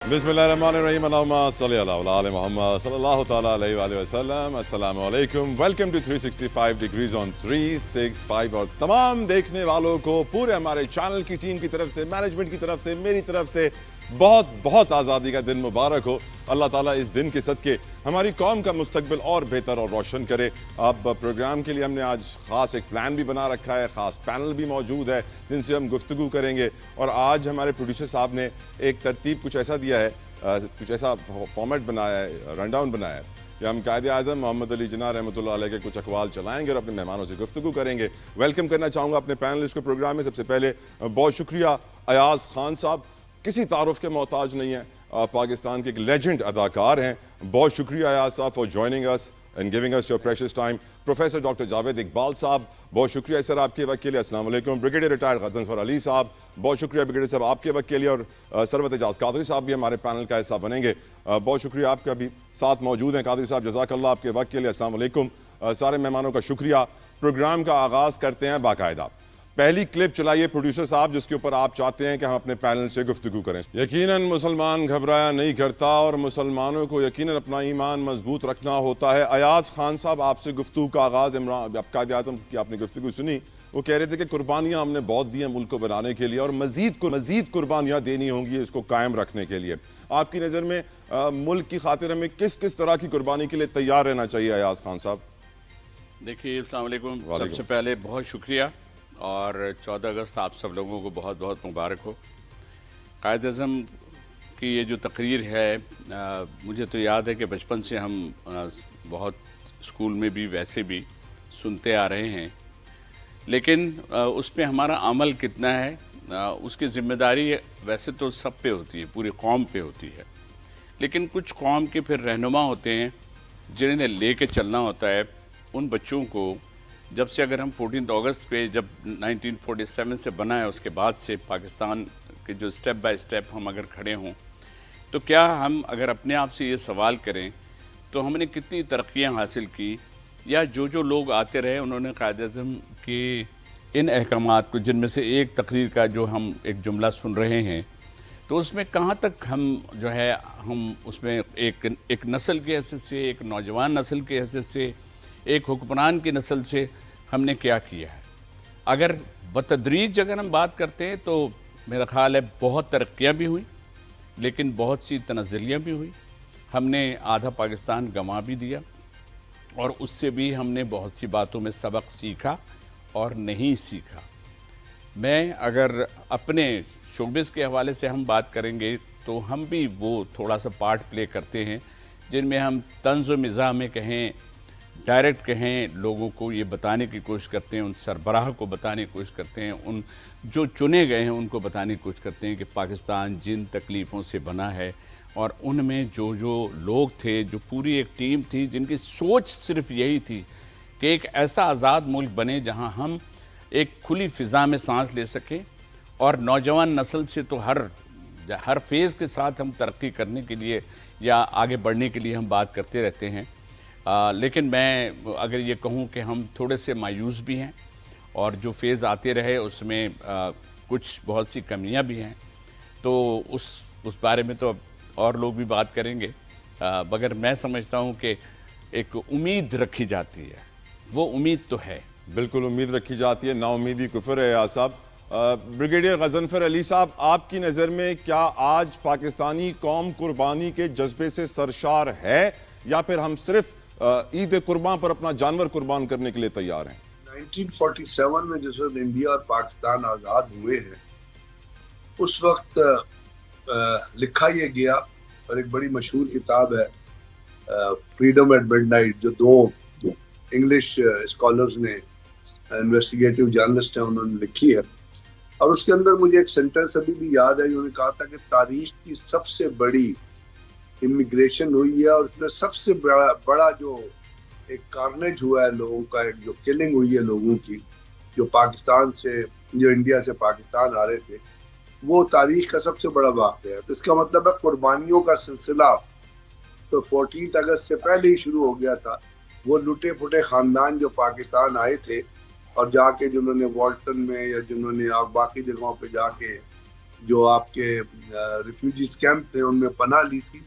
Bismillahirrahmanirrahim. Allahumma salli ala ali Muhammad sallallahu ta'ala alayhi wa sallam. Assalamu alaikum. Welcome to 365 degrees on 365 اور تمام دیکھنے والوں کو پورے ہمارے چینل کی ٹیم کی طرف سے، مینجمنٹ کی طرف سے، میری طرف سے بہت بہت آزادی کا دن مبارک ہو۔ اللہ تعالیٰ اس دن کے صدقے ہماری قوم کا مستقبل اور بہتر اور روشن کرے۔ اب پروگرام کے لیے ہم نے آج خاص ایک پلان بھی بنا رکھا ہے، خاص پینل بھی موجود ہے جن سے ہم گفتگو کریں گے، اور آج ہمارے پروڈیوسر صاحب نے ایک ترتیب کچھ ایسا دیا ہے، کچھ ایسا فارمیٹ بنایا ہے، رن ڈاؤن بنایا ہے کہ ہم قائد اعظم محمد علی جناح رحمۃ اللہ علیہ کے کچھ اقوال چلائیں گے اور اپنے مہمانوں سے گفتگو کریں گے۔ ویلکم کرنا چاہوں گا اپنے پینلسٹ کو پروگرام میں۔ سب سے پہلے بہت شکریہ ایاز خان صاحب، کسی تعارف کے محتاج نہیں ہیں، پاکستان کے ایک لیجنڈ اداکار ہیں۔ بہت شکریہ ایاز صاحب for joining us and giving us your precious time. Professor doctor Javed Iqbal صاحب، بہت شکریہ سر آپ کے وقت کے لیے۔ السلام علیکم۔ بریگیڈیئر ریٹائرڈ غضنفر علی صاحب، بہت شکریہ بریگیڈیئر صاحب آپ کے وقت کے لیے، اور سروت اعجاز قادری صاحب بھی ہمارے پینل کا حصہ بنیں گے۔ بہت شکریہ آپ کا بھی ساتھ موجود ہیں قادری صاحب، جزاک اللہ آپ کے وقت کے لیے۔ السلام علیکم۔ سارے مہمانوں کا شکریہ۔ پروگرام کا آغاز کرتے ہیں باقاعدہ۔ پہلی کلپ چلائیے پروڈیوسر صاحب جس کے اوپر آپ چاہتے ہیں کہ ہم اپنے پینل سے گفتگو کریں۔ یقیناً مسلمان گھبرایا نہیں کرتا اور مسلمانوں کو یقیناً اپنا ایمان مضبوط رکھنا ہوتا ہے۔ ایاز خان صاحب آپ سے گفتگو کا آغاز، عمران قائد اعظم کی آپ نے گفتگو سنی، وہ کہہ رہے تھے کہ قربانیاں ہم نے بہت دی ہیں ملک کو بنانے کے لیے اور مزید قربانیاں دینی ہوں گی اس کو قائم رکھنے کے لیے۔ آپ کی نظر میں ملک کی خاطر ہمیں کس طرح کی قربانی کے لیے تیار رہنا چاہیے ایاز خان صاحب؟ دیکھیے، السلام علیکم۔ سب سے پہلے بہت شکریہ، اور 14 اگست آپ سب لوگوں کو بہت بہت مبارک ہو۔ قائد اعظم کی یہ جو تقریر ہے، مجھے تو یاد ہے کہ بچپن سے ہم بہت اسکول میں بھی ویسے بھی سنتے آ رہے ہیں، لیکن اس پہ ہمارا عمل کتنا ہے، اس کی ذمہ داری ویسے تو سب پہ ہوتی ہے، پوری قوم پہ ہوتی ہے، لیکن کچھ قوم کے پھر رہنما ہوتے ہیں جنہیں لے کے چلنا ہوتا ہے۔ ان بچوں کو جب سے، اگر ہم 14 اگست پہ جب 1947 سے بنا ہے، اس کے بعد سے پاکستان کے جو سٹیپ بائی سٹیپ ہم اگر کھڑے ہوں، تو کیا ہم اگر اپنے آپ سے یہ سوال کریں تو ہم نے کتنی ترقیاں حاصل کی، یا جو لوگ آتے رہے انہوں نے قائد اعظم کے ان احکامات کو، جن میں سے ایک تقریر کا جو ہم ایک جملہ سن رہے ہیں، تو اس میں کہاں تک ہم جو ہے ہم اس میں ایک نسل کی حیثیت سے، ایک نوجوان نسل کی حیثیت سے، ایک حکمران کی نسل سے ہم نے کیا کیا ہے۔ اگر بتدریج اگر ہم بات کرتے ہیں تو میرا خیال ہے بہت ترقیاں بھی ہوئیں، لیکن بہت سی تنزلیاں بھی ہوئی۔ ہم نے آدھا پاکستان گنوا بھی دیا، اور اس سے بھی ہم نے بہت سی باتوں میں سبق سیکھا اور نہیں سیکھا۔ میں اگر اپنے شوبز کے حوالے سے ہم بات کریں گے تو ہم بھی وہ تھوڑا سا پارٹ پلے کرتے ہیں، جن میں ہم طنز و مزاح میں کہیں، ڈائریکٹ کہیں، لوگوں کو یہ بتانے کی کوشش کرتے ہیں، ان سربراہ کو بتانے کی کوشش کرتے ہیں، ان جو چنے گئے ہیں ان کو بتانے کی کوشش کرتے ہیں کہ پاکستان جن تکلیفوں سے بنا ہے، اور ان میں جو لوگ تھے، جو پوری ایک ٹیم تھی جن کی سوچ صرف یہی تھی کہ ایک ایسا آزاد ملک بنے جہاں ہم ایک کھلی فضا میں سانس لے سکیں، اور نوجوان نسل سے تو ہر فیز کے ساتھ ہم ترقی کرنے کے لیے یا آگے بڑھنے کے لیے ہم بات کرتے رہتے ہیں۔ لیکن میں اگر یہ کہوں کہ ہم تھوڑے سے مایوس بھی ہیں، اور جو فیز آتے رہے اس میں کچھ بہت سی کمیاں بھی ہیں، تو اس بارے میں تو اور لوگ بھی بات کریں گے، مگر میں سمجھتا ہوں کہ ایک امید رکھی جاتی ہے، وہ امید تو ہے۔ بالکل امید رکھی جاتی ہے، نا امیدی کفر ہے ایاز صاحب۔ بریگیڈیئر غضنفر علی صاحب، آپ کی نظر میں کیا آج پاکستانی قوم قربانی کے جذبے سے سرشار ہے، یا پھر ہم صرف عید قربان پر اپنا جانور قربان کرنے کے لیے تیار ہیں؟ 1947 میں جس وقت انڈیا اور پاکستان آزاد ہوئے ہیں، اس وقت لکھا یہ گیا، اور ایک بڑی مشہور کتاب ہے فریڈم ایٹ مڈ نائٹ، جو دو انگلش اسکالرز نے، انویسٹیگیٹو جرنلسٹ ہیں، انہوں نے لکھی ہے، اور اس کے اندر مجھے ایک سینٹنس ابھی بھی یاد ہے، انہوں نے کہا تھا کہ تاریخ کی سب سے بڑی امیگریشن ہوئی ہے، اور اس میں سب سے بڑا جو ایک کارنیج ہوا ہے لوگوں کا، ایک جو کلنگ ہوئی ہے لوگوں کی، جو پاکستان سے، جو انڈیا سے پاکستان آ رہے تھے، وہ تاریخ کا سب سے بڑا واقعہ ہے۔ تو اس کا مطلب ہے قربانیوں کا سلسلہ تو 14 اگست سے پہلے ہی شروع ہو گیا تھا۔ وہ لٹے پھٹے خاندان جو پاکستان آئے تھے، اور جا کے جنہوں نے والٹن میں یا جنہوں نے باقی جگہوں پہ جا کے جو آپ کے ریفیوجیز کیمپ تھے ان میں پناہ لی تھی.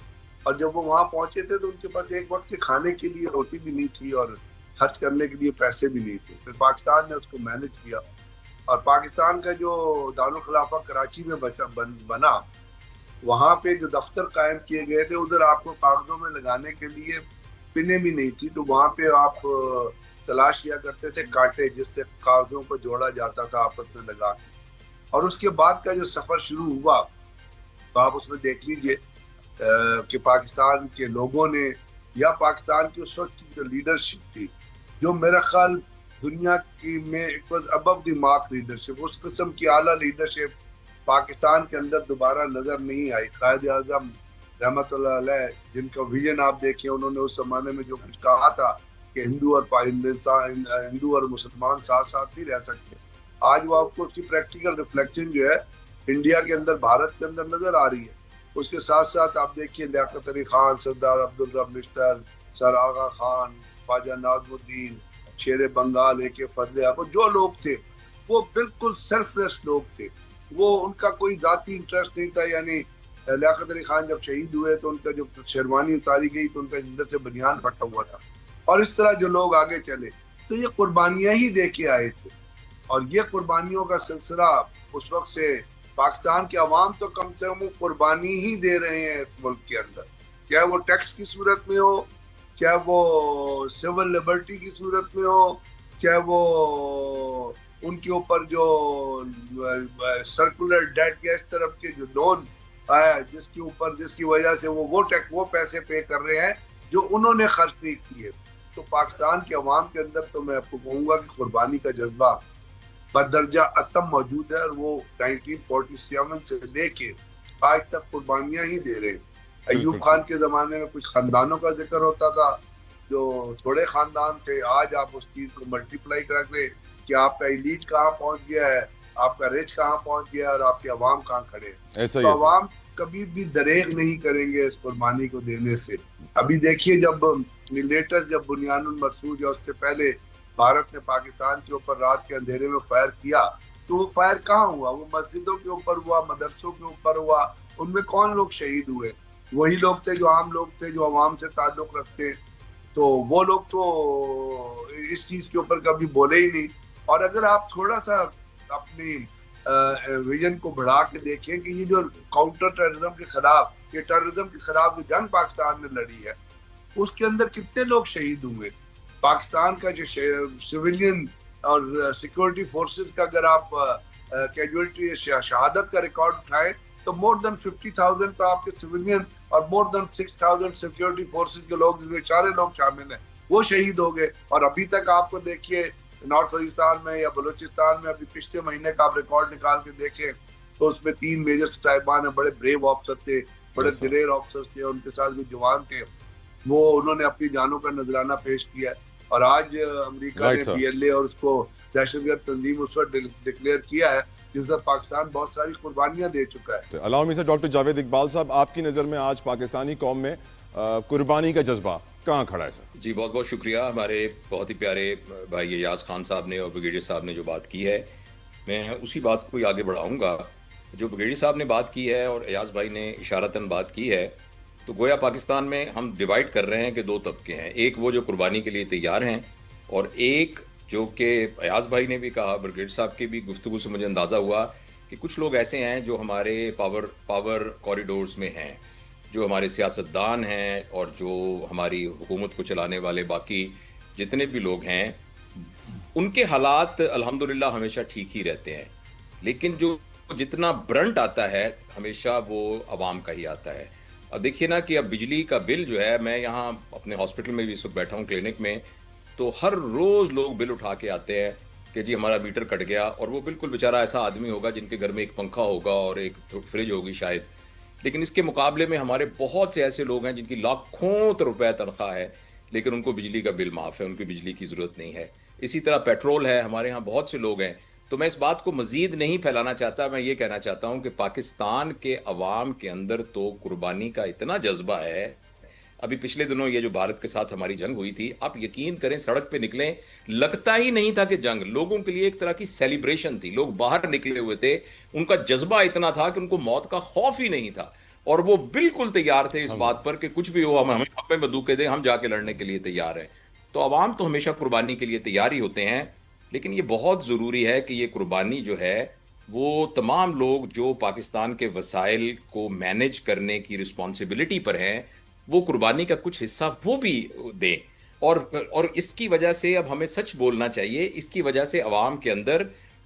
اور جب وہ وہاں پہنچے تھے تو ان کے پاس ایک وقت کے کھانے کے لیے روٹی بھی نہیں تھی اور خرچ کرنے کے لیے پیسے بھی نہیں تھے. پھر پاکستان نے اس کو مینج کیا اور پاکستان کا جو دارالخلافہ کراچی میں بنا, وہاں پہ جو دفتر قائم کیے گئے تھے ادھر آپ کو کاغذوں میں لگانے کے لیے پنیں بھی نہیں تھی, تو وہاں پہ آپ تلاش کیا کرتے تھے کانٹے جس سے کاغذوں کو جوڑا جاتا تھا آپس میں لگا کے. اور اس کے بعد کا جو سفر شروع ہوا تو آپ اس میں دیکھ لیجئے کہ پاکستان کے لوگوں نے یا پاکستان کی اس وقت کی جو لیڈرشپ تھی, جو میرا خیال دنیا کی میں it was above the mark leadership, اس قسم کی اعلیٰ لیڈرشپ پاکستان کے اندر دوبارہ نظر نہیں آئی. قائد اعظم رحمۃ اللہ علیہ جن کا ویژن آپ دیکھیں, انہوں نے اس زمانے میں جو کچھ کہا تھا کہ ہندو اور مسلمان ساتھ ساتھ نہیں رہ سکتے, آج وہ آپ کو اس کی پریکٹیکل ریفلیکشن جو ہے انڈیا کے اندر, بھارت کے اندر نظر آ رہی ہے. اس کے ساتھ ساتھ آپ دیکھیے لیاقت علی خان, سردار عبدالرب نشتر, سر آغا خان, خواجہ ناظم الدین, شیر بنگال, اے کے فضل احمد, جو لوگ تھے وہ بالکل سیلف لیس لوگ تھے, وہ ان کا کوئی ذاتی انٹرسٹ نہیں تھا. یعنی لیاقت علی خان جب شہید ہوئے تو ان کا جو شیروانی اتاری گئی تو ان کا اندر سے بنیان پھٹا ہوا تھا. اور اس طرح جو لوگ آگے چلے تو یہ قربانیاں ہی دے کے آئے تھے, اور یہ قربانیوں کا سلسلہ اس وقت سے پاکستان کے عوام تو کم سے کم قربانی ہی دے رہے ہیں اس ملک کے اندر, چاہے وہ ٹیکس کی صورت میں ہو, چاہے وہ سول لبرٹی کی صورت میں ہو, چاہے وہ ان کے اوپر جو سرکولر ڈیٹ یا اس طرف کے جو لون آیا جس کی وجہ سے وہ پیسے پے کر رہے ہیں جو انہوں نے خرچ نہیں کیے. تو پاکستان کے عوام کے اندر تو میں آپ کو کہوں گا کہ قربانی کا جذبہ بدرجہ اتم موجود ہے, اور وہ 1947 سے لے کے آج تک قربانیاں ہی دے رہے ہیں. ایوب خان کے زمانے میں کچھ خاندانوں کا ذکر ہوتا تھا جو تھوڑے خاندان تھے, آج آپ اس چیز کو ملٹیپلائی کر لیں کہ آپ کا ایلیٹ کہاں پہنچ گیا ہے, آپ کا رچ کہاں پہنچ گیا ہے, اور آپ کے عوام کہاں کھڑے ہیں. تو عوام کبھی بھی دریغ نہیں کریں گے اس قربانی کو دینے سے. ابھی دیکھیے جب لیٹسٹ جب بنیان المرصود یا اس سے پہلے بھارت نے پاکستان کے اوپر رات کے اندھیرے میں فائر کیا, تو وہ فائر کہاں ہوا؟ وہ مسجدوں کے اوپر ہوا, مدرسوں کے اوپر ہوا. ان میں کون لوگ شہید ہوئے؟ وہی لوگ تھے جو عام لوگ تھے, جو عوام سے تعلق رکھتے ہیں. تو وہ لوگ تو اس چیز کے اوپر کبھی بولے ہی نہیں. اور اگر آپ تھوڑا سا اپنی ویژن کو بڑھا کے دیکھیں کہ یہ جو کاؤنٹر ٹیررزم کے خلاف, یہ ٹیررزم کے خلاف جو جنگ پاکستان نے لڑی ہے, اس کے اندر کتنے لوگ شہید ہوئے. پاکستان کا جو سویلین اور سیکورٹی فورسز کا اگر آپ کیجویلٹی شہادت کا ریکارڈ اٹھائیں تو مور دین 50,000 تو آپ کے سویلین اور مور دین 6,000 سیکورٹی فورسز کے لوگ, جس میں 4 لوگ شامل ہیں, وہ شہید ہو گئے. اور ابھی تک آپ کو دیکھیے نارتھ وزیرستان میں یا بلوچستان میں ابھی پچھلے مہینے کا آپ ریکارڈ نکال کے دیکھیں تو اس میں 3 میجر صاحبان ہیں, بڑے بریو آفسر تھے, بڑے دلیر آفسر تھے, ان کے ساتھ جو جوان تھے وہ انہوں نے اپنی جانوں کا نذرانہ پیش کیا. اور آج امریکہ نے BLA اور اس کو دہشت گرد تنظیم اس وقت ڈکلیئر کیا ہے جس پر پاکستان بہت ساری قربانیاں دے چکا ہے. علاوہ میں سے ڈاکٹر جاوید اقبال صاحب, آپ کی نظر میں آج پاکستانی قوم میں قربانی کا جذبہ کہاں کھڑا ہے سر؟ جی بہت بہت شکریہ. ہمارے بہت ہی پیارے بھائی ایاز خان صاحب نے اور بریگیڈیئر صاحب نے جو بات کی ہے, میں اسی بات کو آگے بڑھاؤں گا. جو بریگیڈیئر صاحب نے بات کی ہے اور ایاز بھائی نے اشارتاً بات کی ہے, تو گویا پاکستان میں ہم ڈیوائیڈ کر رہے ہیں کہ 2 طبقے ہیں. ایک وہ جو قربانی کے لیے تیار ہیں, اور ایک جو کہ ایاز بھائی نے بھی کہا, بریگیڈیئر صاحب کی بھی گفتگو سے مجھے اندازہ ہوا کہ کچھ لوگ ایسے ہیں جو ہمارے پاور کوریڈورز میں ہیں, جو ہمارے سیاستدان ہیں اور جو ہماری حکومت کو چلانے والے باقی جتنے بھی لوگ ہیں, ان کے حالات الحمدللہ ہمیشہ ٹھیک ہی رہتے ہیں. لیکن جو جتنا برنٹ آتا ہے ہمیشہ وہ عوام کا ہی آتا ہے. اب دیکھیے نا کہ اب بجلی کا بل جو ہے, میں یہاں اپنے ہاسپٹل میں بھی اس وقت بیٹھا ہوں کلینک میں, تو ہر روز لوگ بل اٹھا کے آتے ہیں کہ جی ہمارا میٹر کٹ گیا. اور وہ بالکل بیچارہ ایسا آدمی ہوگا جن کے گھر میں ایک پنکھا ہوگا اور ایک فریج ہوگی شاید, لیکن اس کے مقابلے میں ہمارے بہت سے ایسے لوگ ہیں جن کی لاکھوں روپے تنخواہ ہے لیکن ان کو بجلی کا بل معاف ہے, ان کی بجلی کی ضرورت نہیں ہے. اسی طرح پیٹرول ہے, ہمارے ہاں بہت سے لوگ ہیں. تو میں اس بات کو مزید نہیں پھیلانا چاہتا, میں یہ کہنا چاہتا ہوں کہ پاکستان کے عوام کے اندر تو قربانی کا اتنا جذبہ ہے. ابھی پچھلے دنوں یہ جو بھارت کے ساتھ ہماری جنگ ہوئی تھی، آپ یقین کریں سڑک پہ نکلیں، لگتا ہی نہیں تھا کہ جنگ، لوگوں کے لیے ایک طرح کی سیلیبریشن تھی، لوگ باہر نکلے ہوئے تھے، ان کا جذبہ اتنا تھا کہ ان کو موت کا خوف ہی نہیں تھا، اور وہ بالکل تیار تھے اس بات پر کہ کچھ بھی ہو ہمیں بندوقیں دیں، ہم جا کے لڑنے کے لیے تیار ہیں۔ تو عوام تو ہمیشہ قربانی کے لیے تیار ہی ہوتے ہیں، لیکن یہ بہت ضروری ہے کہ یہ قربانی جو ہے وہ تمام لوگ جو پاکستان کے وسائل کو مینیج کرنے کی رسپانسبلٹی پر ہیں، وہ قربانی کا کچھ حصہ وہ بھی دیں۔ اور اس کی وجہ سے اب ہمیں سچ بولنا چاہیے، اس کی وجہ سے عوام کے اندر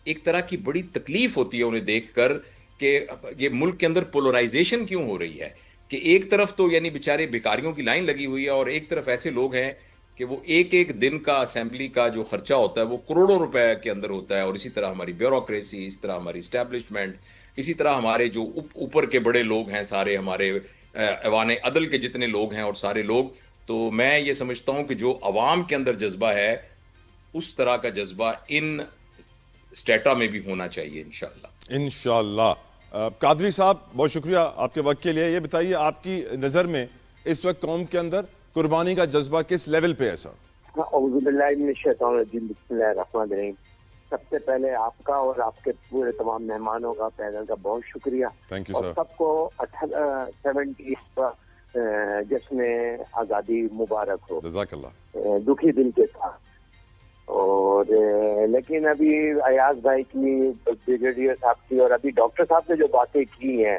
ایک طرح کی بڑی تکلیف ہوتی ہے انہیں دیکھ کر کہ یہ ملک کے اندر پولرائزیشن کیوں ہو رہی ہے، کہ ایک طرف تو یعنی بیچارے بیکاریوں کی لائن لگی ہوئی ہے، اور ایک طرف ایسے لوگ ہیں کہ وہ ایک ایک دن کا اسمبلی کا جو خرچہ ہوتا ہے وہ کروڑوں روپے کے اندر ہوتا ہے، اور اسی طرح ہماری بیوروکریسی، اس طرح ہماری اسٹیبلشمنٹ، اسی طرح ہمارے جو اوپر کے بڑے لوگ ہیں، سارے ہمارے ایوان عدل کے جتنے لوگ ہیں اور سارے لوگ۔ تو میں یہ سمجھتا ہوں کہ جو عوام کے اندر جذبہ ہے اس طرح کا جذبہ ان اسٹیٹا میں بھی ہونا چاہیے انشاءاللہ۔ انشاءاللہ۔ قادری صاحب بہت شکریہ آپ کے وقت کے لیے۔ یہ بتائیے آپ کی نظر میں اس وقت قوم کے اندر قربانی کا جذبہ کس لیول پہ ہے سر؟ اعوذ باللہ من الشیطان الرجیم، بسم اللہ الرحمن الرحیم۔ سب سے پہلے آپ کا اور آپ کے پورے تمام مہمانوں کا، پینل کا بہت شکریہ، اور سب کو 70 جشن آزادی مبارک ہو، جزاک اللہ، دکھی دل کے ساتھ۔ اور لیکن ابھی ایاز بھائی کی، بریگیڈیئر صاحب کی، اور ابھی ڈاکٹر صاحب نے جو باتیں کی ہیں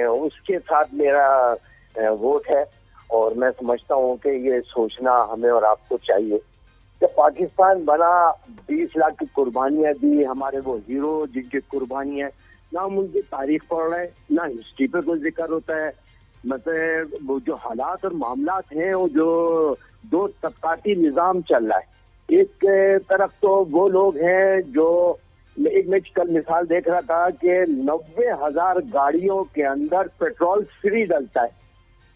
اس کے ساتھ میرا ووٹ ہے، اور میں سمجھتا ہوں کہ یہ سوچنا ہمیں اور آپ کو چاہیے کہ پاکستان بنا 20 لاکھ کی قربانیاں دی، ہمارے وہ ہیرو جن کی قربانیاں، نہ ہم ان کی تاریخ پڑھ رہے ہیں، نہ ہسٹری پہ کوئی ذکر ہوتا ہے۔ مطلب وہ جو حالات اور معاملات ہیں، وہ جو دو طبقاتی نظام چل رہا ہے، ایک طرف تو وہ لوگ ہیں جو، میں کل مثال دیکھ رہا تھا کہ 90,000 گاڑیوں کے اندر پیٹرول فری ڈلتا ہے،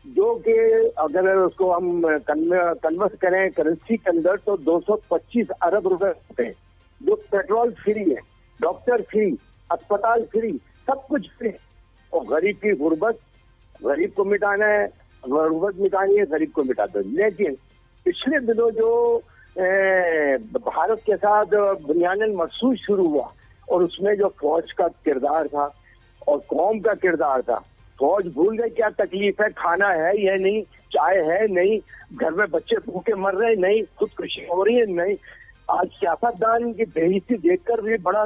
جو کہ اگر اس کو ہم کنورٹ کریں کرنسی کے اندر تو 225 ارب روپے ہوتے ہیں، جو پیٹرول فری ہے، ڈاکٹر فری، اسپتال فری، سب کچھ فری۔ اور غریب کی غربت، غریب کو مٹانا ہے، غربت مٹانی ہے، غریب کو مٹا دو۔ لیکن پچھلے دنوں جو بھارت کے ساتھ بنیان المرصوص شروع ہوا، اور اس میں جو فوج کا کردار تھا اور قوم کا کردار تھا، فوج بھول گئے کیا تکلیف ہے، کھانا ہے یا نہیں، چائے ہے نہیں، گھر میں بچے بھوکے مر رہے نہیں، خودکشی ہو رہی ہے نہیں۔ آج سیاستدان کی بےحیثی دیکھ کر بھی بڑا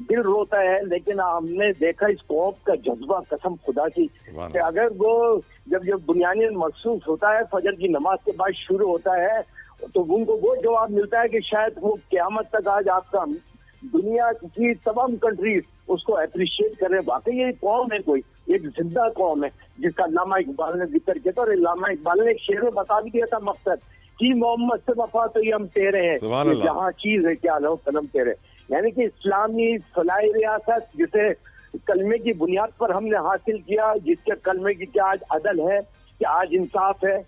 دل روتا ہے، لیکن ہم نے دیکھا اس قوم کا جذبہ، قسم خدا کی، کہ اگر وہ جب بنیانی مخصوص ہوتا ہے، فجر کی نماز کے بعد شروع ہوتا ہے، تو ان کو وہ جواب ملتا ہے کہ شاید وہ قیامت تک آج آپ کا دنیا کی تمام کنٹریز اس کو اپریشیٹ کریں۔ واقعی یہ قوم ہے، کوئی ایک زندہ قوم ہے جس کا علامہ اقبال نے ذکر کیا تھا، اور علامہ اقبال نے ایک شعر میں بتا بھی دیا تھا مقصد کہ محمد سے وفا تو یہ ہم تیرے ہیں، جہاں چیز ہے کیا لو قلم تیرے، یعنی کہ اسلامی فلاحی ریاست جسے کلمے کی بنیاد پر ہم نے حاصل کیا، جس کے کلمے کی کیا آج عدل ہے، کہ آج انصاف ہے،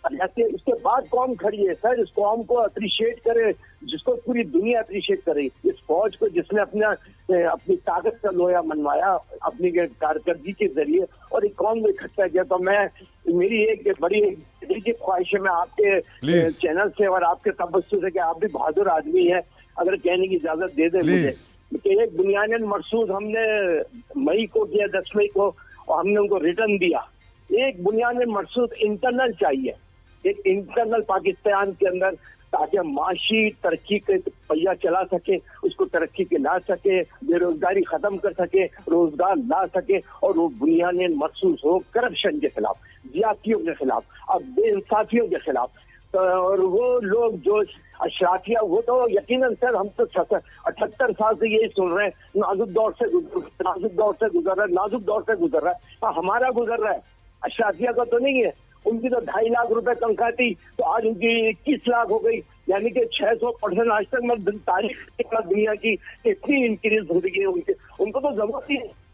اس کے بعد قوم کھڑی ہے۔ سر اس قوم کو اپریشیٹ کرے، جس کو پوری دنیا اپریشیٹ کرے، اس فوج کو جس نے اپنی طاقت کا لوہا منوایا اپنی کارکردگی کے ذریعے، اور ایک قوم کو اکٹھا کیا۔ تو میری ایک بڑی دل کی خواہش ہے، میں آپ کے چینل سے اور آپ کے تبصرے سے، کہ آپ بھی بہادر آدمی ہیں، اگر کہنے کی اجازت دے دیں مجھے، کہ ایک بنیاد مرصوص ہم نے مئی کو کیا، 10 مئی کو، اور ہم نے ان کو ریٹرن دیا۔ ایک بنیاد مرصوص انٹرنل چاہیے، ایک انٹرنل پاکستان کے اندر، تاکہ معاشی ترقی کے پہیہ چلا سکے، اس کو ترقی کے لا سکے، بے روزگاری ختم کر سکے، روزگار لا سکے، اور وہ بنیاد مرصوص ہو کرپشن کے خلاف، زیادتیوں کے خلاف، اور بے انصافیوں کے خلاف۔ اور وہ لوگ جو اشرافیہ، وہ تو یقیناً سر ہم تو 78 سال سے یہی سن رہے ہیں، نازک دور سے گزر رہا ہے، ہمارا گزر رہا ہے، اشرافیہ کا تو نہیں ہے۔ ان کی تو 2.5 لاکھ روپے تنخواہ تھی، تو آج ان کی 21 لاکھ ہو گئی، یعنی کہ 600% آج تک میں تاریخ دنیا کی اتنی انکریز ہو گئی ہے ان کو تو ضرورت ہی ہے۔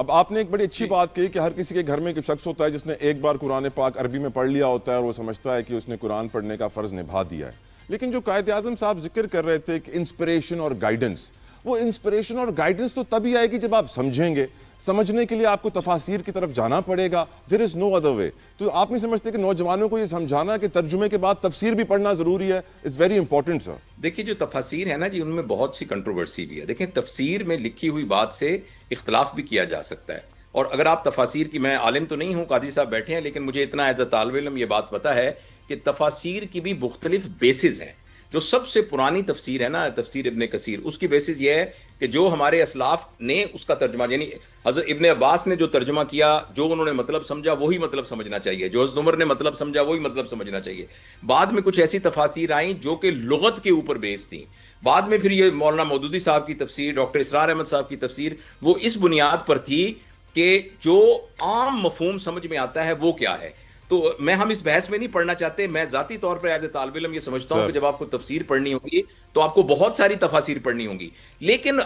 اب آپ نے ایک بڑی اچھی بات کہی کہ ہر کسی کے گھر میں ایک شخص ہوتا ہے جس نے ایک بار قرآن پاک عربی میں پڑھ لیا ہوتا ہے اور وہ سمجھتا ہے کہ اس نے قرآن پڑھنے کا فرض نبھا دیا ہے. لیکن جو قائد اعظم صاحب ذکر کر رہے تھے کہ انسپریشن اور گائیڈنس، وہ انسپریشن اور گائیڈنس تو تبھی آئے گی جب آپ سمجھیں گے. سمجھنے کے لیے آپ کو تفاسیر کی طرف جانا پڑے گا. there is no other way. تو آپ نہیں سمجھتے کہ نوجوانوں کو یہ سمجھانا کہ ترجمے کے بعد تفسیر بھی پڑھنا ضروری ہے؟ it's very important sir. دیکھیے جو تفاسیر ہے نا جی، ان میں بہت سی کنٹروورسی بھی ہے. دیکھیں تفسیر میں لکھی ہوئی بات سے اختلاف بھی کیا جا سکتا ہے، اور اگر آپ تفاسیر کی، میں عالم تو نہیں ہوں، قاضی صاحب بیٹھے ہیں، لیکن مجھے اتنا ایز اے طالب علم یہ بات پتہ ہے کہ تفاسیر کی بھی مختلف بیسز ہیں. جو سب سے پرانی تفسیر ہے نا، تفسیر ابن کثیر، اس کی بیسز یہ ہے کہ جو ہمارے اسلاف نے اس کا ترجمہ، یعنی حضرت ابن عباس نے جو ترجمہ کیا، جو انہوں نے مطلب سمجھا وہی مطلب سمجھنا چاہیے، جو حضرت عمر نے مطلب سمجھا وہی مطلب سمجھنا چاہیے. بعد میں کچھ ایسی تفاسیر آئیں جو کہ لغت کے اوپر بیس تھیں. بعد میں پھر یہ مولانا مودودی صاحب کی تفسیر، ڈاکٹر اسرار احمد صاحب کی تفسیر، وہ اس بنیاد پر تھی کہ جو عام مفہوم سمجھ میں آتا ہے وہ کیا ہے. تو ہم اس بحث میں نہیں پڑھنا چاہتے. میں ذاتی طور پر ایز اے طالب علم یہ سمجھتا ہوں کہ جب آپ کو تفسیر پڑھنی ہوگی تو آپ کو بہت ساری تفاسیر پڑھنی ہوں گی. لیکن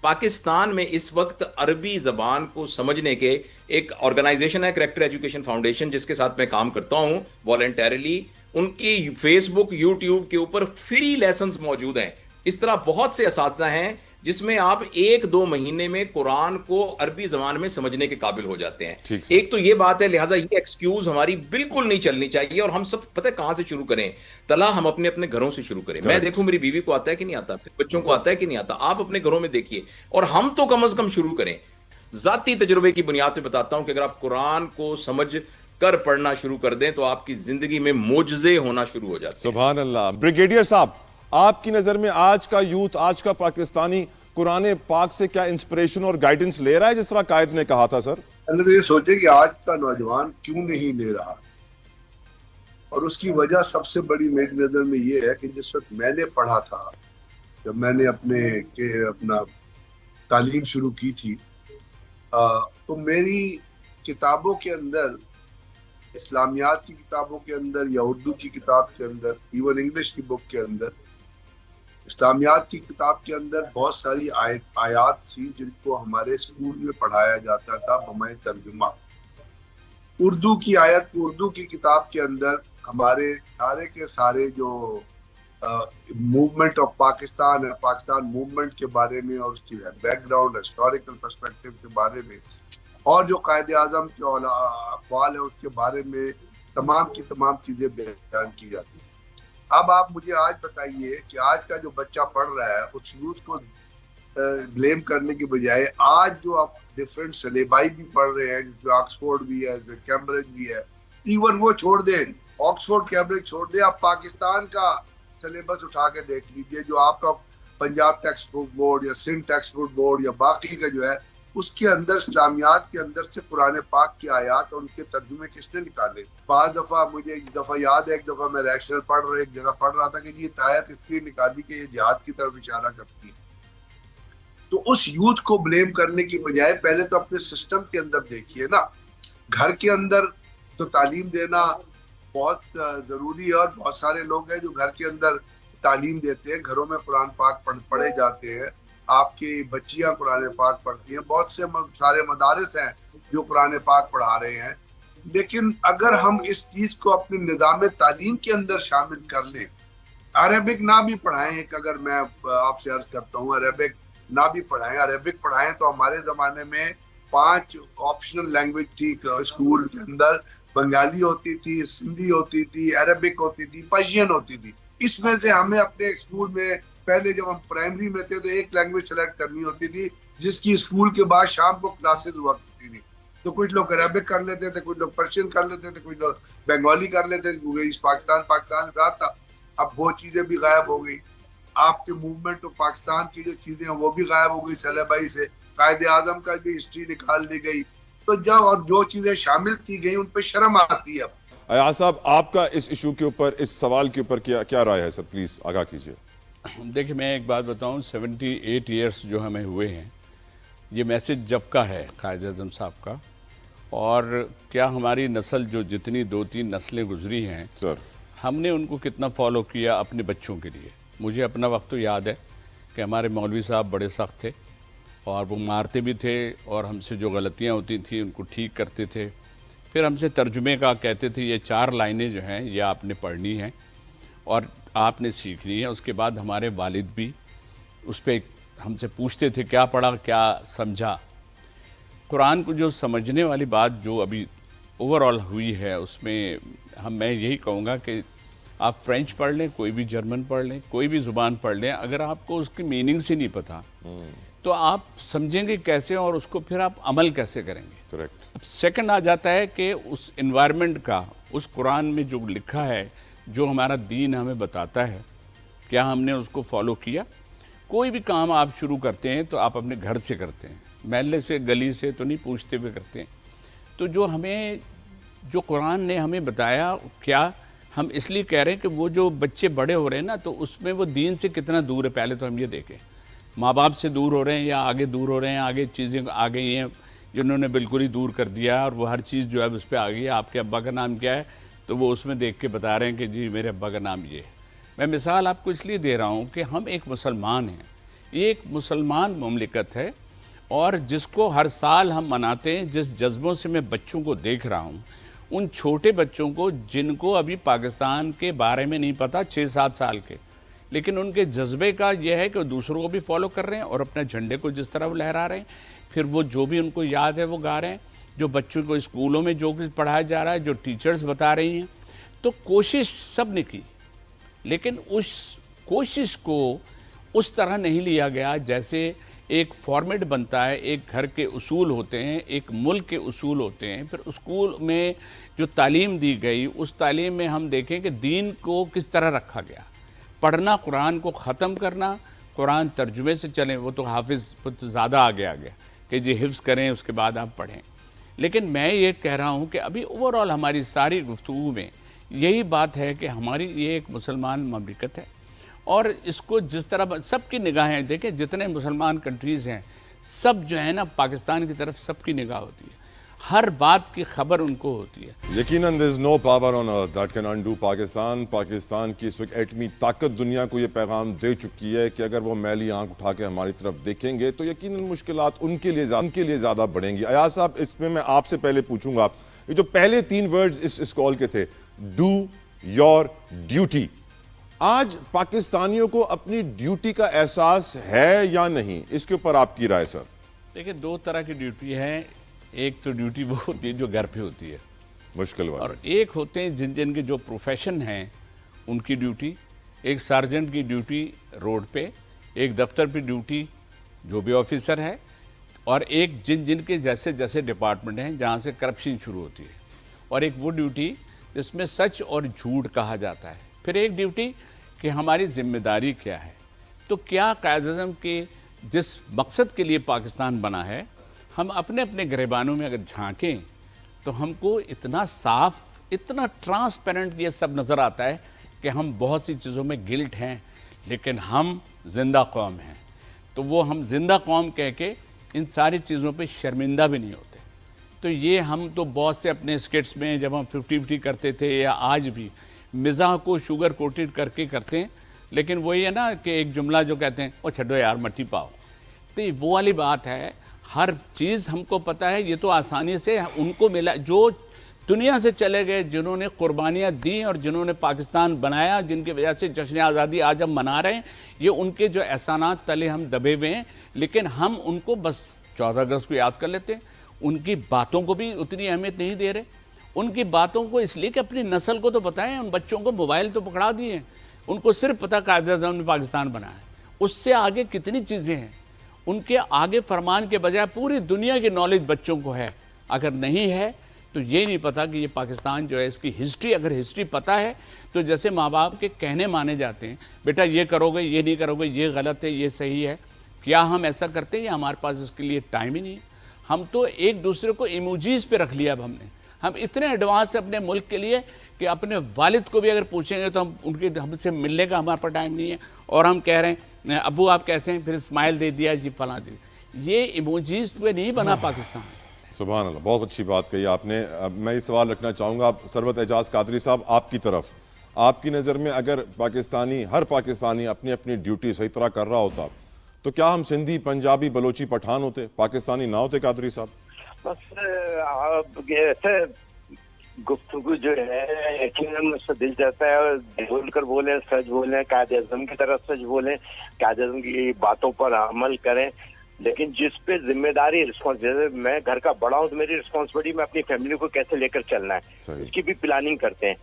پاکستان میں اس وقت عربی زبان کو سمجھنے کے ایک آرگنائزیشن ہے، کریکٹر ایجوکیشن فاؤنڈیشن، جس کے ساتھ میں کام کرتا ہوں والنٹیرلی. ان کی فیس بک، یوٹیوب کے اوپر فری لیسنز موجود ہیں. اس طرح بہت سے اساتذہ ہیں جس میں آپ 1-2 مہینے میں قرآن کو عربی زبان میں سمجھنے کے قابل ہو جاتے ہیں. ایک تو یہ بات ہے، لہٰذا یہ ایکسکیوز ہماری بالکل نہیں چلنی چاہیے. اور ہم سب پتہ ہے کہاں سے شروع کریں؟ تلا ہم اپنے گھروں سے شروع کریں. میں دیکھوں میری بیوی کو آتا ہے کہ نہیں آتا، بچوں کو آتا ہے کہ نہیں آتا. آپ اپنے گھروں میں دیکھیے، اور ہم تو کم از کم شروع کریں. ذاتی تجربے کی بنیاد پہ بتاتا ہوں کہ اگر آپ قرآن کو سمجھ کر پڑھنا شروع کر دیں تو آپ کی زندگی میں معجزے ہونا شروع ہو جاتے ہیں. سبحان اللہ. بریگیڈیئر صاحب، آپ کی نظر میں آج کا یوتھ، آج کا پاکستانی قرآن پاک سے کیا انسپریشن اور گائیڈنس لے رہا ہے جس طرح قائد نے کہا تھا سر؟ پہلے تو یہ سوچے کہ آج کا نوجوان کیوں نہیں لے رہا، اور اس کی وجہ سب سے بڑی میری نظر میں یہ ہے کہ جس وقت میں نے پڑھا تھا، جب میں نے اپنا تعلیم شروع کی تھی، تو میری کتابوں کے اندر، اسلامیات کی کتابوں کے اندر یا اردو کی کتاب کے اندر، ایون انگلش کی بک کے اندر، اسلامیات کی کتاب کے اندر بہت ساری آیات تھی جن کو ہمارے اسکول میں پڑھایا جاتا تھا بمعنی ترجمہ. اردو کی آیت، اردو کی کتاب کے اندر ہمارے سارے کے سارے جو موومنٹ آف پاکستان ہے، پاکستان موومنٹ کے بارے میں اور اس کی بیک گراؤنڈ، ہسٹوریکل پرسپیکٹو کے بارے میں، اور جو قائد اعظم کے اقوال ہیں اس کے بارے میں تمام کی تمام چیزیں بیان کی جاتی ہیں. اب آپ مجھے آج بتائیے کہ آج کا جو بچہ پڑھ رہا ہے اس یوتھ کو بلیم کرنے کی بجائے آج جو آپ ڈفرینٹ سلیبائی بھی پڑھ رہے ہیں، جس میں آکسفورڈ بھی ہے، جس میں کیمبرج بھی ہے، ایون وہ چھوڑ دیں، آکسفورڈ کیمبرج چھوڑ دیں، آپ پاکستان کا سلیبس اٹھا کے دیکھ لیجئے جو آپ کا پنجاب ٹیکسٹ بک بورڈ یا سندھ ٹیکسٹ بک بورڈ یا باقی کا جو ہے، اس کے اندر اسلامیات کے اندر سے قرآن پاک کی آیات اور ان کے ترجمے کس نے نکالے. بعض دفعہ مجھے ایک دفعہ یاد ہے، ایک دفعہ میں ریکشنل پڑھ رہا، ایک جگہ پڑھ رہا تھا کہ یہ آیت اس لیے نکالی کہ یہ جہاد کی طرف اشارہ کرتی ہے. تو اس یوتھ کو بلیم کرنے کی بجائے پہلے تو اپنے سسٹم کے اندر دیکھیے نا. گھر کے اندر تو تعلیم دینا بہت ضروری ہے، اور بہت سارے لوگ ہیں جو گھر کے اندر تعلیم دیتے ہیں، گھروں میں قرآن پاک پڑھے جاتے ہیں، آپ کی بچیاں قرآن پاک پڑھتی ہیں، بہت سے سارے مدارس ہیں جو قرآن پاک پڑھا رہے ہیں. لیکن اگر ہم اس چیز کو اپنے نظام تعلیم کے اندر شامل کر لیں، عربک نہ بھی پڑھائیں، ایک اگر میں آپ سے عرض کرتا ہوں عربک نہ بھی پڑھائیں، عربک پڑھائیں تو ہمارے زمانے میں 5 آپشنل لینگویج تھی اسکول کے اندر. بنگالی ہوتی تھی، سندھی ہوتی تھی، عربک ہوتی تھی، پرشین ہوتی تھی. اس میں سے ہمیں اپنے اسکول میں پہلے جب ہم پرائمری میں تھے تو ایک لینگویج سلیکٹ کرنی ہوتی تھی جس کی اسکول کے بعد شام کو کلاسز ہوا کرتی تھی. تو کچھ لوگ عربک کر لیتے تھے، کچھ لوگ پرشین کر لیتے تھے، کچھ لوگ بنگالی کر لیتے تھے کیونکہ اس پاکستان کے ساتھ تھا. اب وہ چیزیں بھی غائب ہو گئی. آپ کے موومنٹ آف پاکستان کی جو چیزیں ہیں وہ بھی غائب ہو گئی سلیبائی سے. قائد اعظم کا بھی ہسٹری نکال لی گئی. تو جب اور جو چیزیں شامل کی گئی ان پہ شرم آتی ہے. ایاز صاحب، آپ کا اس ایشو کے اوپر، اس سوال کے اوپر کیا رائے ہے سر؟ پلیز آگاہ کیجیے. دیکھیں میں ایک بات بتاؤں، 78 ایئرس جو ہمیں ہوئے ہیں، یہ میسج جب کا ہے قائد اعظم صاحب کا، اور کیا ہماری نسل جو جتنی 2-3 نسلیں گزری ہیں سر، ہم نے ان کو کتنا فالو کیا اپنے بچوں کے لیے. مجھے اپنا وقت تو یاد ہے کہ ہمارے مولوی صاحب بڑے سخت تھے، اور وہ مارتے بھی تھے اور ہم سے جو غلطیاں ہوتی تھیں ان کو ٹھیک کرتے تھے. پھر ہم سے ترجمے کا کہتے تھے یہ 4 لائنیں جو ہیں یہ آپ نے پڑھنی ہیں اور آپ نے سیکھنی ہے. اس کے بعد ہمارے والد بھی اس پہ ہم سے پوچھتے تھے کیا پڑھا کیا سمجھا. قرآن کو جو سمجھنے والی بات جو ابھی اوور آل ہوئی ہے اس میں میں یہی کہوں گا کہ آپ فرینچ پڑھ لیں, کوئی بھی جرمن پڑھ لیں, کوئی بھی زبان پڑھ لیں, اگر آپ کو اس کی میننگ سے نہیں پتہ تو آپ سمجھیں گے کیسے اور اس کو پھر آپ عمل کیسے کریں گے. کریکٹ. اب سیکنڈ آ جاتا ہے کہ اس انوائرمنٹ کا, اس قرآن میں جو لکھا ہے, جو ہمارا دین ہمیں بتاتا ہے, کیا ہم نے اس کو فالو کیا. کوئی بھی کام آپ شروع کرتے ہیں تو آپ اپنے گھر سے کرتے ہیں, محلے سے گلی سے تو نہیں پوچھتے ہوئے کرتے ہیں. تو جو قرآن نے ہمیں بتایا کیا ہم اس لیے کہہ رہے ہیں کہ وہ جو بچے بڑے ہو رہے ہیں نا تو اس میں وہ دین سے کتنا دور ہے. پہلے تو ہم یہ دیکھیں ماں باپ سے دور ہو رہے ہیں یا آگے دور ہو رہے ہیں, آگے چیزیں آ گئی ہیں جنہوں نے بالکل ہی دور کر دیا اور وہ ہر چیز جو ہے اس پہ آ گئی ہے. آپ کے ابا کا نام کیا ہے تو وہ اس میں دیکھ کے بتا رہے ہیں کہ جی میرے ابا کا نام یہ ہے. میں مثال آپ کو اس لیے دے رہا ہوں کہ ہم ایک مسلمان ہیں, یہ ایک مسلمان مملکت ہے اور جس کو ہر سال ہم مناتے ہیں. جس جذبوں سے میں بچوں کو دیکھ رہا ہوں, ان چھوٹے بچوں کو جن کو ابھی پاکستان کے بارے میں نہیں پتہ 6-7 سال کے, لیکن ان کے جذبے کا یہ ہے کہ وہ دوسروں کو بھی فالو کر رہے ہیں اور اپنے جھنڈے کو جس طرح وہ لہرا رہے ہیں, پھر وہ جو بھی ان کو یاد ہے وہ گا رہے ہیں, جو بچوں کو اسکولوں میں جو کچھ پڑھایا جا رہا ہے, جو ٹیچرز بتا رہی ہیں. تو کوشش سب نے کی, لیکن اس کوشش کو اس طرح نہیں لیا گیا جیسے ایک فارمیٹ بنتا ہے. ایک گھر کے اصول ہوتے ہیں, ایک ملک کے اصول ہوتے ہیں, پھر اسکول میں جو تعلیم دی گئی اس تعلیم میں ہم دیکھیں کہ دین کو کس طرح رکھا گیا. پڑھنا, قرآن کو ختم کرنا, قرآن ترجمے سے چلیں, وہ تو حافظ زیادہ آگے آ گیا کہ جی حفظ کریں اس کے بعد آپ پڑھیں. لیکن میں یہ کہہ رہا ہوں کہ ابھی اوور آل ہماری ساری گفتگو میں یہی بات ہے کہ ہماری یہ ایک مسلمان مملکت ہے اور اس کو جس طرح سب کی نگاہیں دیکھیں, جتنے مسلمان کنٹریز ہیں سب جو ہے نا پاکستان کی طرف سب کی نگاہ ہوتی ہے, ہر بات کی خبر ان کو ہوتی ہے. یقیناً there is no power on earth that can undo Pakistan. Pakistan کی اس وقت ایٹمی طاقت دنیا کو یہ پیغام دے چکی ہے کہ اگر وہ میلی آنکھ اٹھا کے ہماری طرف دیکھیں گے تو یقیناً مشکلات ان کے لیے زیادہ بڑھیں گی. ایاز صاحب, اس میں آپ سے پہلے پوچھوں گا, یہ جو پہلے 3 ورڈز اس کال کے تھے, ڈو یور ڈیوٹی, آج پاکستانیوں کو اپنی ڈیوٹی کا احساس ہے یا نہیں, اس کے اوپر آپ کی رائے سر؟ دیکھیں 2 طرح کی ڈیوٹی ہے. ایک تو ڈیوٹی وہ ہوتی ہے جو گھر پہ ہوتی ہے, مشکل والی, اور ایک ہوتے ہیں جن کے جو پروفیشن ہیں ان کی ڈیوٹی. ایک سارجنٹ کی ڈیوٹی روڈ پہ, ایک دفتر پہ ڈیوٹی جو بھی آفیسر ہے, اور ایک جن کے جیسے ڈپارٹمنٹ ہیں جہاں سے کرپشن شروع ہوتی ہے, اور ایک وہ ڈیوٹی جس میں سچ اور جھوٹ کہا جاتا ہے. پھر ایک ڈیوٹی کہ ہماری ذمہ داری کیا ہے. تو کیا قائد اعظم کے جس مقصد کے لیے پاکستان بنا ہے, ہم اپنے گریبانوں میں اگر جھانکیں تو ہم کو اتنا صاف, اتنا ٹرانسپیرنٹ یہ سب نظر آتا ہے کہ ہم بہت سی چیزوں میں گلٹ ہیں, لیکن ہم زندہ قوم ہیں. تو وہ ہم زندہ قوم کہہ کے ان ساری چیزوں پہ شرمندہ بھی نہیں ہوتے. تو یہ ہم تو بہت سے اپنے اسکٹس میں جب ہم 50-50 کرتے تھے یا آج بھی مزاح کو شوگر کوٹڈ کر کے کرتے ہیں, لیکن وہی ہے نا کہ ایک جملہ جو کہتے ہیں وہ چھڈو یار مٹی پاؤ. تو یہ وہ والی بات ہے, ہر چیز ہم کو پتہ ہے, یہ تو آسانی سے ان کو ملا جو دنیا سے چلے گئے, جنہوں نے قربانیاں دیں اور جنہوں نے پاکستان بنایا, جن کی وجہ سے جشن آزادی آج ہم منا رہے ہیں. یہ ان کے جو احسانات تلے ہم دبے ہوئے ہیں, لیکن ہم ان کو بس 14 اگست کو یاد کر لیتے ہیں, ان کی باتوں کو بھی اتنی اہمیت نہیں دے رہے. ان کی باتوں کو اس لیے کہ اپنی نسل کو تو بتائیں, ان بچوں کو موبائل تو پکڑا دیے ہیں, ان کو صرف پتہ قائد اعظم نے پاکستان بنایا ہے, اس سے آگے کتنی چیزیں ہیں. ان کے آگے فرمان کے بجائے پوری دنیا کی نالج بچوں کو ہے. اگر نہیں ہے تو یہ نہیں پتہ کہ یہ پاکستان جو ہے اس کی ہسٹری, اگر ہسٹری پتہ ہے تو جیسے ماں باپ کے کہنے مانے جاتے ہیں, بیٹا یہ کرو گے, یہ نہیں کرو گے, یہ غلط ہے, یہ صحیح ہے. کیا ہم ایسا کرتے ہیں یا ہمارے پاس اس کے لیے ٹائم ہی نہیں ہے؟ ہم تو ایک دوسرے کو ایموجیز پہ رکھ لیا. اب ہم اتنے ایڈوانس اپنے ملک کے لیے کہ اپنے والد کو بھی اگر پوچھیں گے تو ہم سے ملنے کا ہمارے پاس ٹائم نہیں ہے, اور ہم کہہ رہے ہیں ابو آپ کیسے ہیں, پھر اسمائل دے دیا جی فلاں دے. یہ ایموجیز پہ نہیں بنا پاکستان. سبحان اللہ, بہت اچھی بات کہی آپ نے. میں یہ سوال رکھنا چاہوں گا ثروت اعجاز قادری صاحب آپ کی طرف. آپ کی نظر میں اگر ہر پاکستانی اپنی اپنی ڈیوٹی صحیح طرح کر رہا ہوتا تو کیا ہم سندھی پنجابی بلوچی پٹھان ہوتے، پاکستانی نہ ہوتے قادری صاحب؟ بس ایسے گفتگو جو ہے یقیناً مجھ سے دل چاہتا ہے بول کر بولیں، سچ بولیں، قائد اعظم کی طرح سچ بولیں، قائد اعظم کی باتوں پر عمل کریں، لیکن جس پہ ذمہ داری جیسے میں گھر کا بڑا ہوں تو میری رسپانسبلٹی میں اپنی فیملی کو کیسے لے کر چلنا ہے اس کی بھی پلاننگ کرتے ہیں،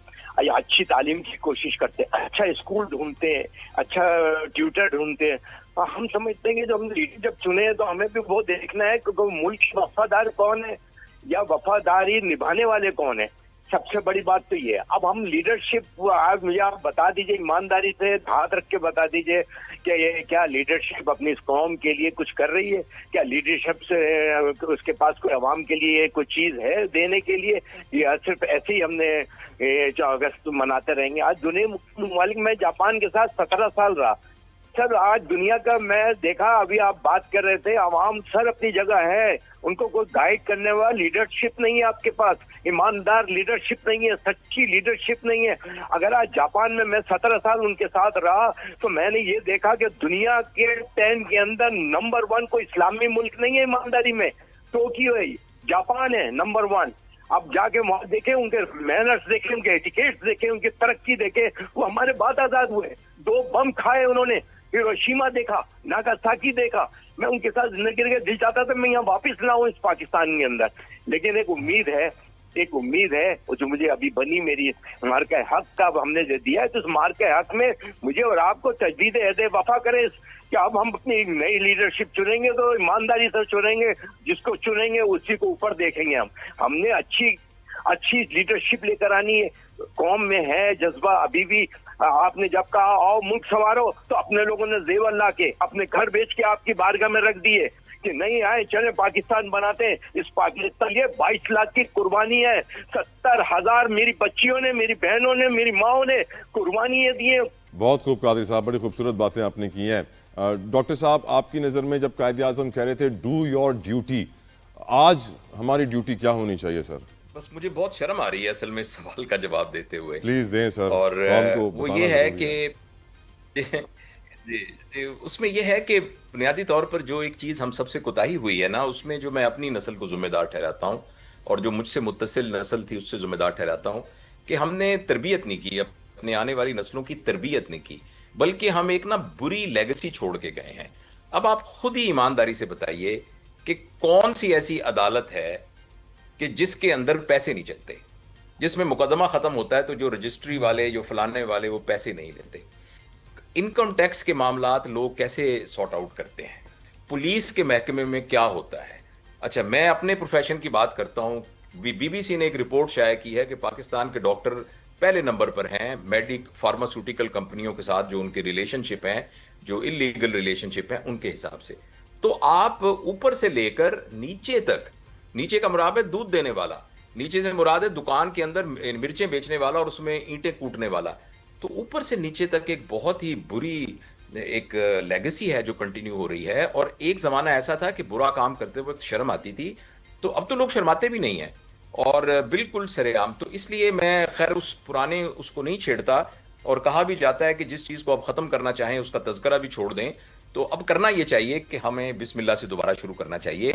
اچھی تعلیم کی کوشش کرتے ہیں، اچھا اسکول ڈھونڈتے ہیں، اچھا ٹیوٹر ڈھونڈتے ہیں۔ ہم سمجھتے ہیں کہ جو ہم لیڈر جب چنے ہیں تو ہمیں بھی وہ دیکھنا ہے کہ ملک کے وفادار کون ہے یا وفاداری نبھانے والے کون ہیں۔ سب سے بڑی بات تو یہ ہے، اب ہم لیڈرشپ آج مجھے آپ بتا دیجئے ایمانداری سے ہاتھ رکھ کے بتا دیجئے کہ یہ کیا لیڈرشپ اپنی اس قوم کے لیے کچھ کر رہی ہے؟ کیا لیڈرشپ سے اس کے پاس کوئی عوام کے لیے کوئی چیز ہے دینے کے لیے؟ یہ صرف ایسے ہی ہم نے 4 اگست مناتے رہیں گے؟ آج دنیا ممالک میں جاپان کے ساتھ 17 سال رہا سر، آج دنیا کا میں دیکھا، ابھی آپ بات کر رہے تھے، عوام سر اپنی جگہ ہے، ان کو کوئی گائیڈ کرنے والا لیڈرشپ نہیں ہے آپ کے پاس، ایماندار لیڈرشپ نہیں ہے، سچی لیڈرشپ نہیں ہے۔ اگر آج جاپان میں 17 سال ان کے ساتھ رہا تو میں نے یہ دیکھا کہ دنیا کے 10 کے اندر نمبر 1 کوئی اسلامی ملک نہیں ہے ایمانداری میں، ٹوکیو ہے، جاپان ہے نمبر 1۔ اب جا کے وہاں دیکھیں، ان کے مینرز دیکھیں، ان کے ایٹیکیٹس دیکھیں، ان کی ترقی دیکھیں، وہ ہمارے بعد آزاد ہوئے، 2 بم کھائے انہوں نے، ہیروشیما دیکھا، ناگاساکی دیکھا۔ میں ان کے ساتھ زندگی کے دل چاہتا تھا میں یہاں واپس نہ ہوں اس پاکستان کے اندر، لیکن ایک امید ہے وہ جو مجھے ابھی بنی، میری مارکہ حق کا ہم نے جو دیا ہے، تو اس مارکہ حق میں مجھے اور آپ کو تجدید عہد وفا کرے کہ اب ہم اپنی نئی لیڈرشپ چنیں گے تو ایمانداری سے چنیں گے، جس کو چنیں گے اسی کو اوپر دیکھیں گے۔ ہم نے اچھی لیڈرشپ لے کر آنی ہے، قوم میں ہے جذبہ ابھی بھی۔ آپ نے جب کہا آؤ ملک سنوارو تو اپنے لوگوں نے زیور لا کے اپنے گھر بیچ کے آپ کی بارگاہ میں رکھ دیے کہ نہیں آئے چلے پاکستان بناتے ہیں۔ اس پاکستان یہ 22 لاکھ کی قربانی ہے، 70,000 میری بچیوں نے، میری بہنوں نے، میری ماؤں نے قربانی دیے۔ بہت خوب قادری صاحب، بڑی خوبصورت باتیں آپ نے کی ہیں۔ ڈاکٹر صاحب، آپ کی نظر میں جب قائد اعظم کہہ رہے تھے ڈو یور ڈیوٹی، آج ہماری ڈیوٹی کیا ہونی چاہیے سر؟ بس مجھے بہت شرم آ رہی ہے اصل میں اس سوال کا جواب دیتے ہوئے۔ پلیز دیں سر، اور وہ یہ ہے کہ اس میں یہ ہے کہ بنیادی طور پر جو ایک چیز ہم سب سے کوتاہی ہوئی ہے نا، اس میں جو میں اپنی نسل کو ذمہ دار ٹھہراتا ہوں اور جو مجھ سے متصل نسل تھی اس سے ذمہ دار ٹھہراتا ہوں کہ ہم نے تربیت نہیں کی، اپنے آنے والی نسلوں کی تربیت نہیں کی، بلکہ ہم ایک نا بری لیگسی چھوڑ کے گئے ہیں۔ اب آپ خود ہی ایمانداری سے بتائیے کہ کون سی ایسی عدالت ہے کہ جس کے اندر پیسے نہیں چلتے، جس میں مقدمہ ختم ہوتا ہے تو جو رجسٹری والے، جو فلانے والے، وہ پیسے نہیں لیتے۔ انکم ٹیکس کے معاملات لوگ کیسے سارٹ آؤٹ کرتے ہیں، پولیس کے محکمے میں کیا ہوتا ہے۔ اچھا، میں اپنے پروفیشن کی بات کرتا ہوں، بی بی سی نے ایک رپورٹ شائع کی ہے کہ پاکستان کے ڈاکٹر پہلے نمبر پر ہیں فارماسیوٹیکل کمپنیوں کے ساتھ، جو ان کے ریلیشن شپ ہیں، جو انلیگل ریلیشن شپ ہیں، ان کے حساب سے۔ تو آپ اوپر سے لے کر نیچے تک، نیچے کا مراد ہے دودھ دینے والا، نیچے سے مراد ہے دکان کے اندر مرچیں بیچنے والا اور اس میں اینٹیں کوٹنے والا، تو اوپر سے نیچے تک ایک بہت ہی بری ایک لیگیسی ہے جو کنٹینیو ہو رہی ہے۔ اور ایک زمانہ ایسا تھا کہ برا کام کرتے وقت شرم آتی تھی، تو اب تو لوگ شرماتے بھی نہیں ہیں اور بالکل سرے عام۔ تو اس لیے میں خیر اس پرانے اس کو نہیں چھیڑتا، اور کہا بھی جاتا ہے کہ جس چیز کو اب ختم کرنا چاہیں اس کا تذکرہ بھی چھوڑ دیں، تو اب کرنا یہ چاہیے کہ ہمیں بسم اللہ سے دوبارہ شروع کرنا چاہیے۔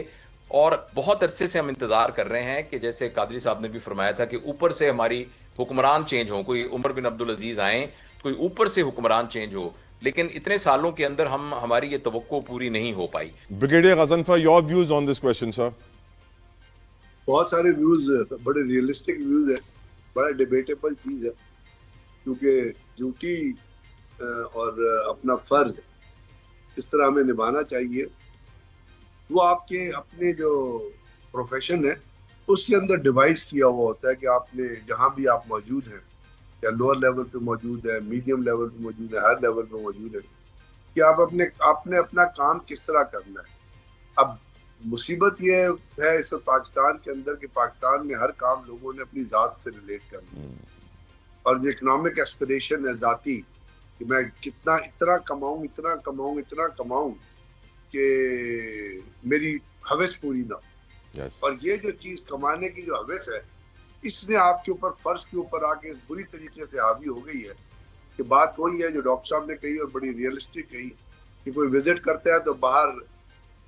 اور بہت عرصے سے ہم انتظار کر رہے ہیں کہ جیسے قادری صاحب نے بھی فرمایا تھا کہ اوپر سے ہماری حکمران چینج ہوں، کوئی عمر بن عبدالعزیز آئیں، کوئی اوپر سے حکمران چینج ہو، لیکن اتنے سالوں کے اندر ہماری یہ توقع پوری نہیں ہو پائی۔ Brigadier Ghazanfar, your views on this question sir? بہت سارے ویوز، بڑے ریئلسٹک ویوز ہیں، بڑا ڈیبیٹیبل چیز ہے، کیونکہ ڈیوٹی اور اپنا فرض اس طرح ہمیں نبھانا چاہیے، وہ آپ کے اپنے جو پروفیشن ہے اس کے اندر ڈیوائس کیا ہوا ہوتا ہے کہ آپ نے جہاں بھی آپ موجود ہیں، یا لوور لیول پہ موجود ہے، میڈیم لیول پہ موجود ہے، ہر لیول پہ موجود ہے، کہ آپ نے اپنا کام کس طرح کرنا ہے۔ اب مصیبت یہ ہے اس وقت پاکستان کے اندر کہ پاکستان میں ہر کام لوگوں نے اپنی ذات سے ریلیٹ کرنا ہے، اور جو اکنامک ایسپریشن ہے ذاتی کہ میں اتنا کماؤں کہ میری حوث پوری نہ ہو۔ اور یہ جو چیز کمانے کی جو حوث ہے، اس نے آپ کے اوپر، فرض کے اوپر آ کے اس بری طریقے سے حاوی ہو گئی ہے کہ بات وہی ہے جو ڈاکٹر صاحب نے کہی اور بڑی ریئلسٹک کہی کہ کوئی وزٹ کرتا ہے تو باہر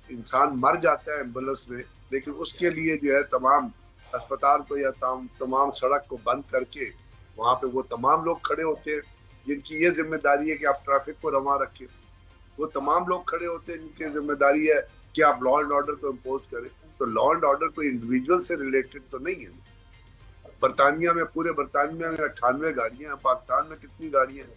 انسان مر جاتا ہے ایمبولینس میں، لیکن اس کے لیے جو ہے تمام اسپتال کو یا تمام سڑک کو بند کر کے وہاں پہ وہ تمام لوگ کھڑے ہوتے ہیں جن کی یہ ذمہ داری ہے کہ آپ ٹریفک کو رواں رکھیں. وہ تمام لوگ کھڑے ہوتے ہیں جن کی ذمہ داری ہے کہ آپ لا اینڈ آرڈر کو امپوز کریں. تو لا اینڈ آرڈر کوئی انڈیویجول سے ریلیٹڈ تو نہیں ہے. برطانیہ میں، پورے برطانیہ میں 98 گاڑیاں ہیں. پاکستان میں کتنی گاڑیاں ہیں؟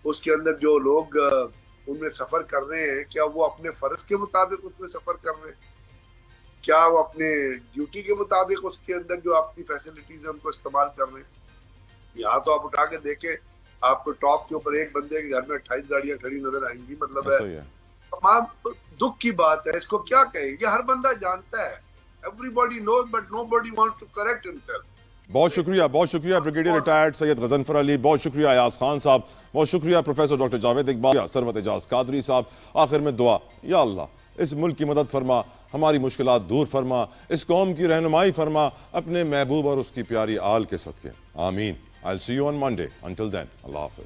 اس کے اندر جو لوگ ان میں سفر کر رہے ہیں، کیا وہ اپنے فرض کے مطابق اس میں سفر کر رہے ہیں؟ کیا وہ اپنے ڈیوٹی کے مطابق اس کے اندر جو اپنی فیسلٹیز ہیں ان کو استعمال کر رہے ہیں؟ یہاں تو آپ اٹھا کے دیکھیں، آپ کو ٹاپ کے اوپر ایک بندے کے گھر میں 28 گاڑیاں کھڑی نظر آئیں گی. مطلب ہے تمام دکھ کی بات ہے. اس کو کیا کہیں؟ یہ ہر بندہ جانتا ہے. Everybody knows but nobody wants to correct himself. بہت شکریہ بریگیڈیئر ریٹائرڈ سید غضنفر علی، بہت شکریہ ایاز خان صاحب، بہت شکریہ پروفیسر ڈاکٹر جاوید اقبال، ثروت اعجاز قادری صاحب. آخر میں دعا، یا اللہ اس ملک کی مدد فرما، ہماری مشکلات دور فرما، اس قوم کی رہنمائی فرما اپنے محبوب اور اس کی پیاری آل کے صدقے، آمین. I'll see you on Monday. Until then, Allah Hafiz.